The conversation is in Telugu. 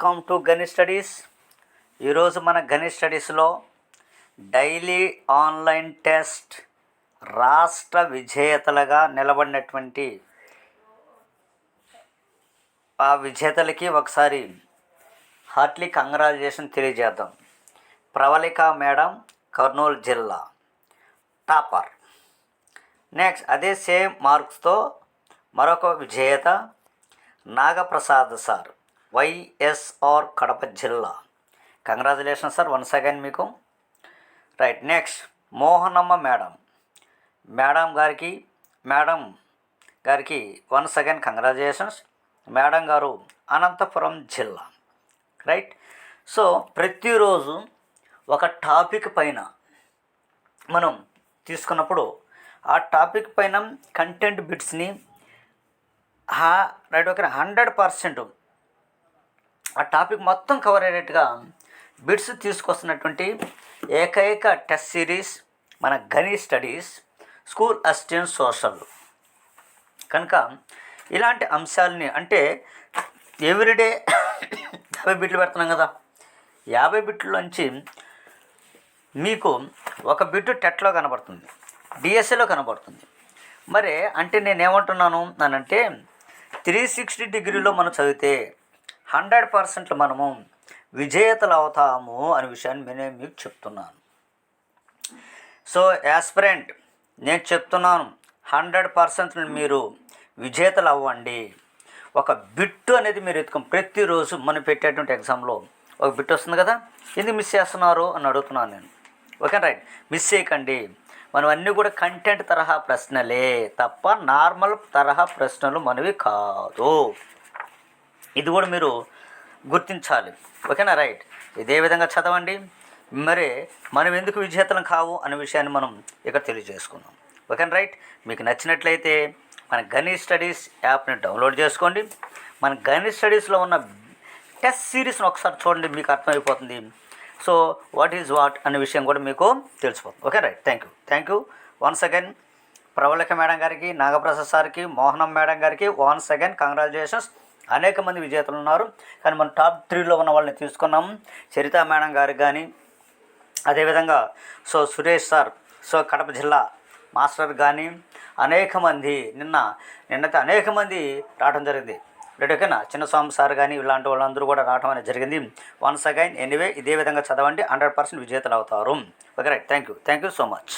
Welcome to Ganit studies. ఈరోజు మన గణిత్ స్టడీస్లో డైలీ ఆన్లైన్ టెస్ట్ రాష్ట్ర విజేతలుగా నిలబడినటువంటి ఆ విజేతలకి ఒకసారి హార్ట్లీ కంగ్రాచులేషన్ తెలియజేద్దాం. ప్రవళిక మేడం, కర్నూలు జిల్లా టాపర్. నెక్స్ట్ అదే సేమ్ మార్క్స్తో మరొక విజేత నాగప్రసాద్ సార్, వైఎస్ఆర్ కడప జిల్లా. కంగ్రాచులేషన్ సార్ వన్స్ అగైన్ మీకు. రైట్. నెక్స్ట్ మోహనమ్మ మేడం గారికి వన్స్ అగైన్ కంగ్రాచులేషన్స్. మేడం గారు అనంతపురం జిల్లా. రైట్. సో ప్రతిరోజు ఒక టాపిక్ పైన మనం తీసుకున్నప్పుడు ఆ టాపిక్ పైన కంటెంట్ బిట్స్ని రైట్ ఓకే 100% ఆ టాపిక్ మొత్తం కవర్ అయ్యేట్టుగా బిట్స్ తీసుకొస్తున్నటువంటి ఏకైక టెస్ట్ సిరీస్ మన Ganit studies school assistant social. కనుక ఇలాంటి అంశాలని అంటే ఎవ్రీడే 50 బిట్లు పెడుతున్నాం కదా, 50 బిట్లలోంచి మీకు ఒక బిట్టు టెట్లో కనబడుతుంది, డిఎస్ఏలో కనబడుతుంది. మరి అంటే నేనేమంటున్నాను అనంటే 360 డిగ్రీలో మనం చదివితే 100% మనము విజేతలు అవుతాము అనే విషయాన్ని నేను మీకు చెప్తున్నాను. సో యాస్పిరెంట్ నేను చెప్తున్నాను, 100% మీరు విజేతలు అవ్వండి. ఒక బిట్టు అనేది మీరు ప్రతిరోజు మనం పెట్టేటువంటి ఎగ్జామ్లో ఒక బిట్ వస్తుంది కదా, ఎందుకు మిస్ చేస్తున్నారు అని అడుగుతున్నాను నేను. ఓకే రైట్, మిస్ చేయకండి. మనం అన్నీ కూడా కంటెంట్ తరహా ప్రశ్నలే తప్ప నార్మల్ తరహా ప్రశ్నలు మనవి కాదు. ఇది కూడా మీరు గుర్తించాలి. ఓకేనా రైట్. ఇదే విధంగా చదవండి. మరి మనం ఎందుకు విజేతలం కావు అనే విషయాన్ని మనం ఇక్కడ తెలియజేసుకుందాం. ఓకేనా రైట్. మీకు నచ్చినట్లయితే మన గణిత్ స్టడీస్ యాప్ని డౌన్లోడ్ చేసుకోండి. మన గణిత్ స్టడీస్లో ఉన్న టెస్ట్ సిరీస్ని ఒకసారి చూడండి, మీకు అర్థమైపోతుంది. సో వాట్ ఈజ్ వాట్ అనే విషయం కూడా మీకు తెలిసిపోతుంది. Okay right. Thank you once again Pravalika madam గారికి, నాగప్రసాద్ సార్కి, మోహనం మేడం గారికి వన్స్ అగైన్ కంగ్రాచులేషన్స్. అనేక మంది విజేతలు ఉన్నారు, కానీ మనం టాప్ 3లో ఉన్న వాళ్ళని తీసుకున్నాము. చరిత మేడం గారికి కానీ, అదేవిధంగా సురేష్ సార్, కడప జిల్లా మాస్టర్ కానీ అనేక మంది నిన్నైతే అనేక మంది రావడం జరిగింది. రైట్ ఓకేనా. చిన్నస్వామి సార్ కానీ ఇలాంటి వాళ్ళందరూ కూడా రావడం అనేది జరిగింది. వన్స్ అగైన్ ఎనీవే ఇదే విధంగా చదవండి, 100% విజేతలు అవుతారు. Okay right. Thank you so much.